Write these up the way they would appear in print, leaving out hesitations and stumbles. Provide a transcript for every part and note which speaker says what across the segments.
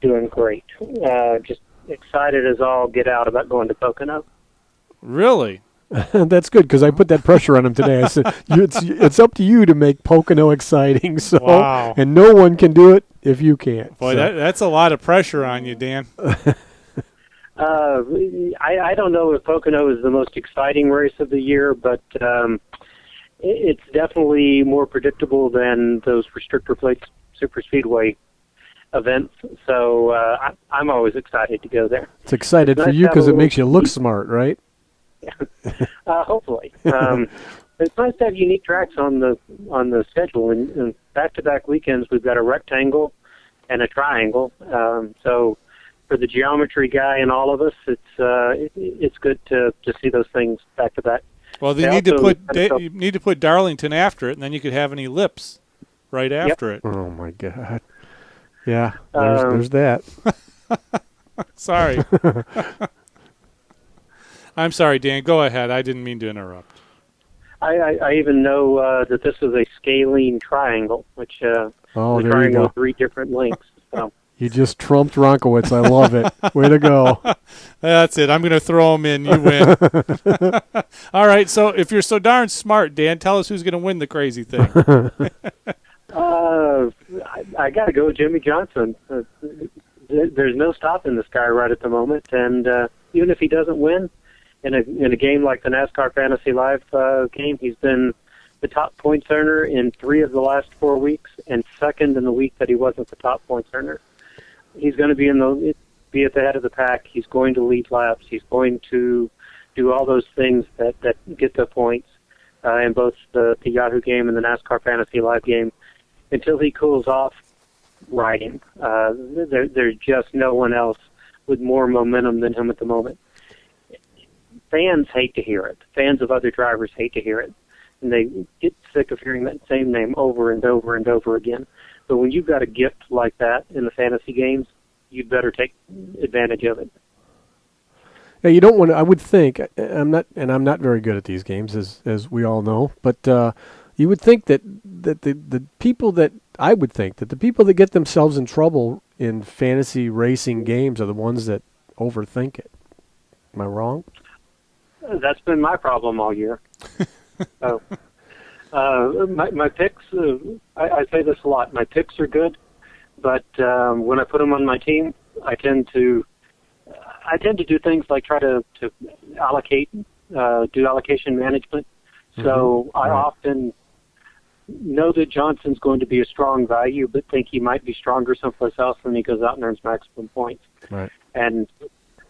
Speaker 1: doing great. Just excited as all get out about going to Pocono.
Speaker 2: Really?
Speaker 3: That's good, because I put that pressure on him today. I said, it's up to you to make Pocono exciting. So,
Speaker 2: wow.
Speaker 3: And no one can do it if you can't.
Speaker 2: Boy,
Speaker 3: so.
Speaker 2: that's a lot of pressure on you, Dan.
Speaker 1: I don't know if Pocono is the most exciting race of the year, but it's definitely more predictable than those restrictor plate super speedway events. So I'm always excited to go there.
Speaker 3: It's excited for you because it makes you look smart, right?
Speaker 1: Hopefully. It's nice to have unique tracks on the schedule. And back-to-back weekends, we've got a rectangle and a triangle. So for the geometry guy and all of us, it's good to see those things back-to-back.
Speaker 2: Well, you need to put Darlington after it, and then you could have an ellipse right after it.
Speaker 3: Oh my God! Yeah, there's that.
Speaker 2: Sorry. I'm sorry, Dan. Go ahead. I didn't mean to interrupt.
Speaker 1: I even know that this is a scalene triangle, which the triangle has 3 different lengths. So.
Speaker 3: You just trumped Ronkowitz. I love it. Way to go.
Speaker 2: That's it. I'm going to throw him in. You win. All right. So if you're so darn smart, Dan, tell us who's going to win the crazy thing.
Speaker 1: I got to go Jimmy Johnson. There's no stopping this guy right at the moment, and even if he doesn't win, in a game like the NASCAR Fantasy Live game, he's been the top points earner in 3 of the last 4 weeks, and second in the week that he wasn't the top points earner. He's going to be at the head of the pack. He's going to lead laps. He's going to do all those things that get the points in both the Yahoo game and the NASCAR Fantasy Live game until he cools off riding. There's just no one else with more momentum than him at the moment. Fans hate to hear it. Fans of other drivers hate to hear it. And they get sick of hearing that same name over and over and over again. But when you've got a gift like that in the fantasy games, you'd better take advantage of it.
Speaker 3: Yeah, you don't want to. I would think I'm not very good at these games, as we all know. But you would think that the people that I would think that the people that get themselves in trouble in fantasy racing games are the ones that overthink it. Am I wrong?
Speaker 1: That's been my problem all year. So, my picks, I say this a lot, my picks are good, but when I put them on my team, I tend to do things like try to allocate, do allocation management. So I often know that Johnson's going to be a strong value, but think he might be stronger someplace else when he goes out and earns maximum points.
Speaker 3: Right.
Speaker 1: And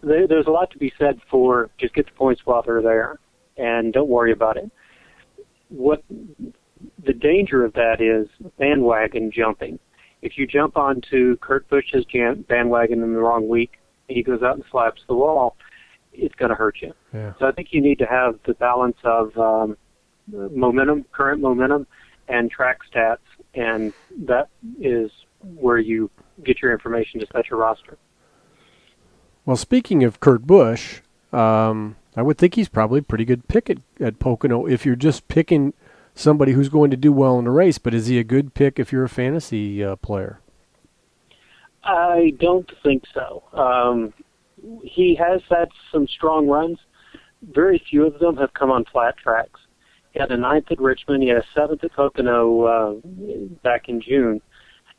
Speaker 1: there's a lot to be said for just get the points while they're there and don't worry about it. What the danger of that is bandwagon jumping. If you jump onto Kurt Busch's bandwagon in the wrong week and he goes out and slaps the wall, it's going to hurt you.
Speaker 3: Yeah.
Speaker 1: So I think you need to have the balance of momentum, current momentum, and track stats, and that is where you get your information to set your roster.
Speaker 3: Well, speaking of Kurt Busch, I would think he's probably a pretty good pick at Pocono if you're just picking somebody who's going to do well in the race. But is he a good pick if you're a fantasy player?
Speaker 1: I don't think so. He has had some strong runs. Very few of them have come on flat tracks. He had a 9th at Richmond. He had a 7th at Pocono back in June.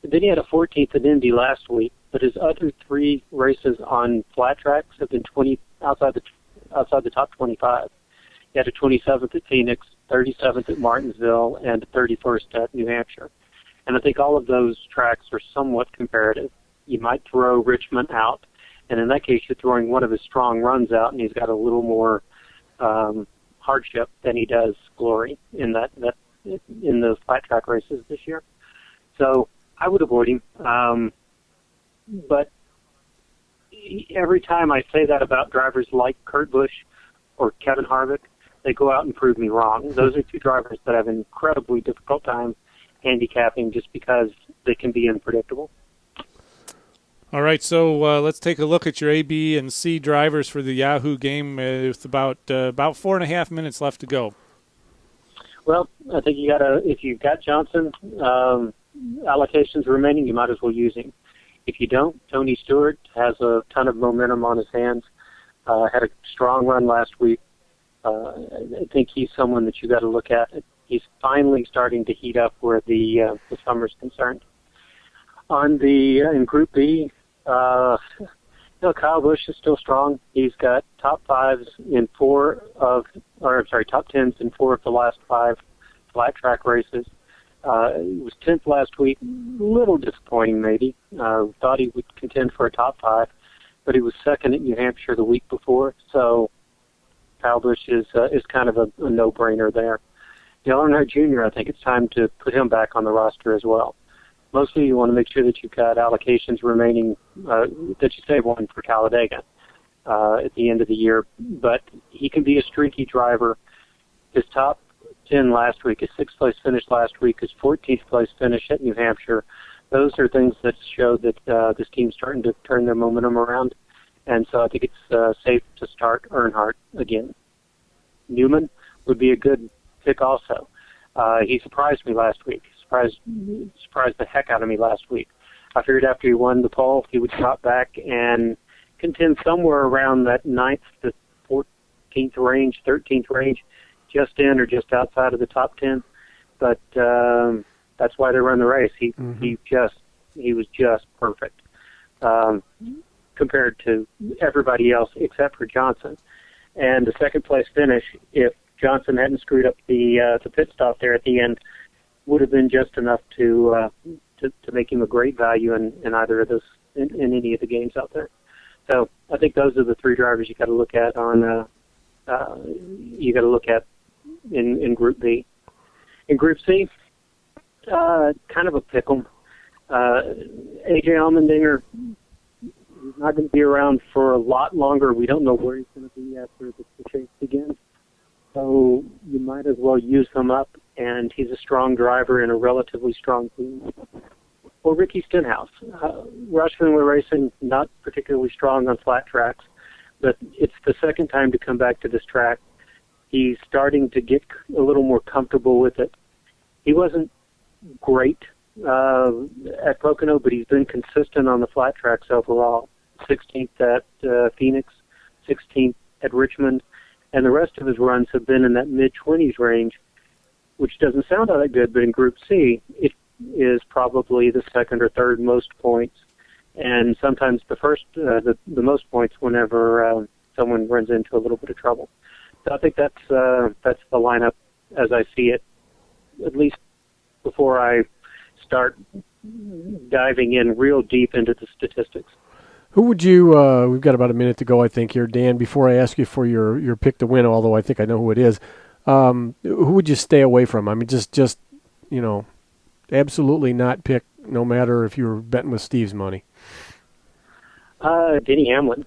Speaker 1: Then he had a 14th at Indy last week. But his other 3 races on flat tracks have been outside the top 25. He had a 27th at Phoenix, 37th at Martinsville, and a 31st at New Hampshire. And I think all of those tracks are somewhat comparative. You might throw Richmond out, and in that case, you're throwing one of his strong runs out, and he's got a little more hardship than he does glory in those flat track races this year. So I would avoid him. But every time I say that about drivers like Kurt Busch or Kevin Harvick, they go out and prove me wrong. Those are 2 drivers that have an incredibly difficult time handicapping just because they can be unpredictable.
Speaker 2: All right, so let's take a look at your A, B, and C drivers for the Yahoo game with about 4.5 minutes left to go.
Speaker 1: Well, I think if you've got Johnson allocations remaining, you might as well use him. If you don't, Tony Stewart has a ton of momentum on his hands. Had a strong run last week. I think he's someone that you got to look at. He's finally starting to heat up where the summer's concerned. In Group B, Kyle Busch is still strong. He's got top tens in 4 of the last 5 flat track races. He was 10th last week. A little disappointing, maybe. Thought he would contend for a top 5, but he was second at New Hampshire the week before. So Kyle Busch is kind of a no-brainer there. Dale Earnhardt Jr., I think it's time to put him back on the roster as well. Mostly you want to make sure that you've got allocations remaining, that you save one for Talladega at the end of the year. But he can be a streaky driver. His top 10 last week, his 6th place finish last week, his 14th place finish at New Hampshire. Those are things that show that this team's starting to turn their momentum around. And so I think it's safe to start Earnhardt again. Newman would be a good pick also. He surprised me last week. Surprised the heck out of me last week. I figured after he won the pole, he would drop back and contend somewhere around that 9th to 14th range, 13th range, just in or just outside of the top 10. But that's why they run the race. He was just perfect compared to everybody else except for Johnson. And the second place finish, if Johnson hadn't screwed up the pit stop there at the end, would have been just enough to make him a great value in either of those in any of the games out there. So I think those are the 3 drivers you got to look at in Group B. In Group C, kind of a pick'em. AJ Allmendinger is not going to be around for a lot longer. We don't know where he's going to be after the chase begins. So you might as well use him up, and he's a strong driver in a relatively strong team. Or Ricky Stenhouse. Roush Fenway Racing, not particularly strong on flat tracks, but it's the second time to come back to this track. He's starting to get a little more comfortable with it. He wasn't great at Pocono, but he's been consistent on the flat tracks overall. 16th at Phoenix, 16th at Richmond, and the rest of his runs have been in that mid-20s range, which doesn't sound all that good, but in Group C, it is probably the second or third most points, and sometimes the first, the most points whenever someone runs into a little bit of trouble. So I think that's the lineup as I see it, at least before I start diving in real deep into the statistics.
Speaker 3: Who would you, we've got about a minute to go, I think, here, Dan, before I ask you for your pick to win, although I think I know who it is. Who would you stay away from? I mean, just absolutely not pick, no matter if you were betting with Steve's money.
Speaker 1: Denny Hamlin,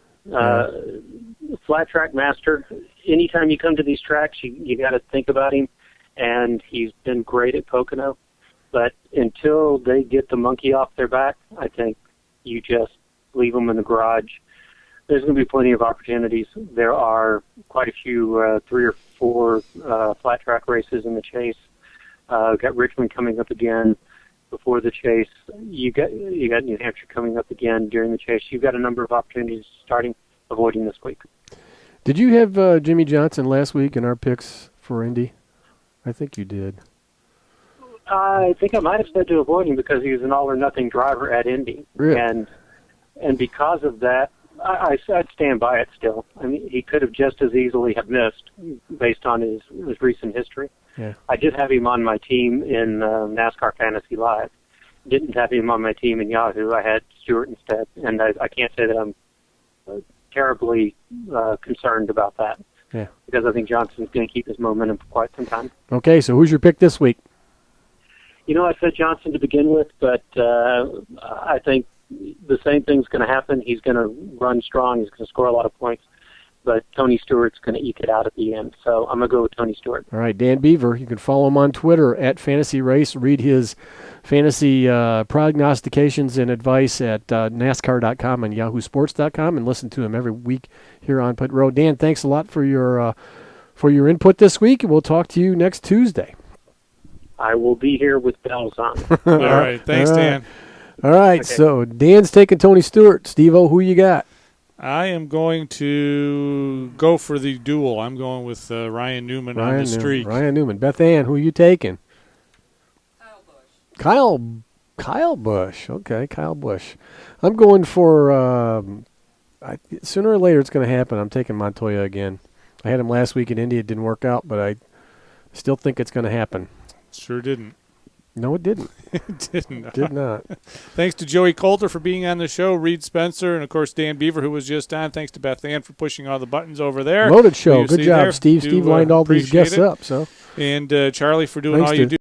Speaker 1: flat track master. Anytime you come to these tracks, you got to think about him, and he's been great at Pocono. But until they get the monkey off their back, I think you just leave them in the garage. There's going to be plenty of opportunities. There are quite a few 3 or 4 flat track races in the chase. Got Richmond coming up again before the chase. You got New Hampshire coming up again during the chase. You've got a number of opportunities avoiding this week.
Speaker 3: Did you have Jimmy Johnson last week in our picks for Indy? I think you did.
Speaker 1: I think I might have said to avoid him because he was an all-or-nothing driver at Indy.
Speaker 3: Really?
Speaker 1: And because of that, I'd stand by it still. I mean, he could have just as easily have missed based on his recent history.
Speaker 3: Yeah.
Speaker 1: I did have him on my team in NASCAR Fantasy Live. Didn't have him on my team in Yahoo. I had Stewart instead, and I can't say that I'm terribly concerned about that.
Speaker 3: Yeah.
Speaker 1: Because I think Johnson's going to keep his momentum for quite some time.
Speaker 3: Okay, so who's your pick this week?
Speaker 1: I said Johnson to begin with, but I think the same thing's going to happen. He's going to run strong. He's going to score a lot of points. But Tony Stewart's going to eke it out at the end. So I'm going to go with Tony Stewart.
Speaker 3: All right, Dan Beaver. You can follow him on Twitter at Fantasy Race. Read his fantasy prognostications and advice at NASCAR.com and YahooSports.com, and listen to him every week here on Pit Road. Dan, thanks a lot for your input this week, and we'll talk to you next Tuesday.
Speaker 1: I will be here with bells on.
Speaker 2: All right. Thanks, Dan.
Speaker 3: All right,
Speaker 1: Okay.
Speaker 3: so Dan's taking Tony Stewart. Steve-O, who you got?
Speaker 2: I am going to go for the duel. I'm going with Ryan Newman on the streak.
Speaker 3: Ryan Newman. Beth Ann, who you taking? Kyle Busch. Okay, Kyle Busch. I'm going for sooner or later it's going to happen. I'm taking Montoya again. I had him last week in Indy. It didn't work out, but I still think it's going to happen.
Speaker 2: Sure didn't.
Speaker 3: No, it didn't.
Speaker 2: It didn't.
Speaker 3: Did not.
Speaker 2: Thanks to Joey Coulter for being on the show, Reed Spencer, and, of course, Dan Beaver, who was just on. Thanks to Beth Ann for pushing all the buttons over there.
Speaker 3: Loaded show. Good job,
Speaker 2: there.
Speaker 3: Steve. Steve lined all these guests up. So.
Speaker 2: And Charlie for doing
Speaker 3: Thanks
Speaker 2: all you do.